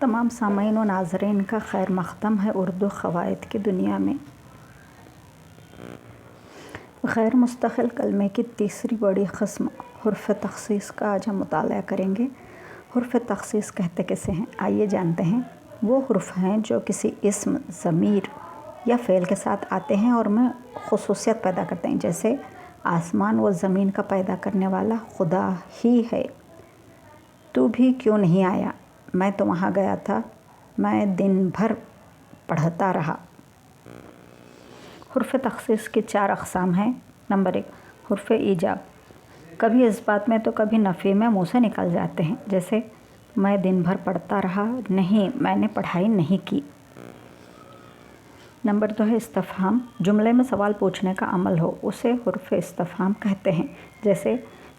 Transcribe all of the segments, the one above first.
तमाम सामीन व नाज़रीन का खैर मक़दम है उर्दू क़वाइद की दुनिया में। गैर मुस्तक़िल कलमे की तीसरी बड़ी क़स्म हुर्फ़ तख़सीस का आज हम मुताला करेंगे। हुर्फ़ तख़सीस कहते किसे हैं, आइए जानते हैं। वो हुर्फ़ हैं जो किसी इस्म, ज़मीर या फ़ेल के साथ आते हैं और में ख़ुसूसियत पैदा करते हैं। जैसे आसमान व ज़मीन का पैदा करने वाला खुदा ही है। तू भी क्यों नहीं आया, मैं तो वहाँ गया था, मैं दिन भर पढ़ता रहा। हुर्फ़ तख़सीस की 4 अक़साम हैं। नंबर 1, हुर्फ़ ईजाब। कभी इस बात में तो कभी नफ़ी में मुँह से निकल जाते हैं। जैसे मैं दिन भर पढ़ता रहा, नहीं मैंने पढ़ाई नहीं की। नंबर 2 है इस्तिफ़हाम। जुमले में सवाल पूछने का अमल हो उसे हुर्फ़ इस्तिफ़हाम कहते हैं। जैसे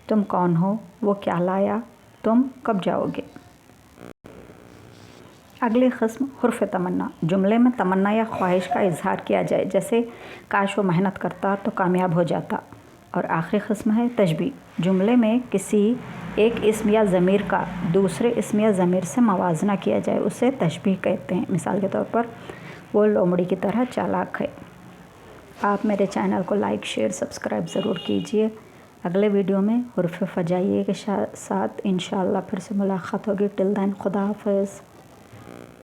तुम कौन हो, वो क्या लाया, तुम कब जाओगे। अगली क़स्म हुर्फ़ तमन्ना। जुमले में तमन्ना या ख्वाहिश का इजहार किया जाए। जैसे काश वो मेहनत करता तो कामयाब हो जाता। और आखिरी क़स्म है तशबीह। जुमले में किसी एक इस्म या ज़मीर का दूसरे इस्म या ज़मीर से मवाजना किया जाए, उसे तशबीह कहते हैं। मिसाल के तौर पर वो लोमड़ी की तरह चालाक है। आप मेरे चैनल को लाइक, शेयर, सब्सक्राइब ज़रूर कीजिए। अगले वीडियो में हुर्फ़ फ़जाइये के साथ इंशाअल्लाह फिर से मुलाक़ात होगी। टिल देन खुदा हाफ़िज़।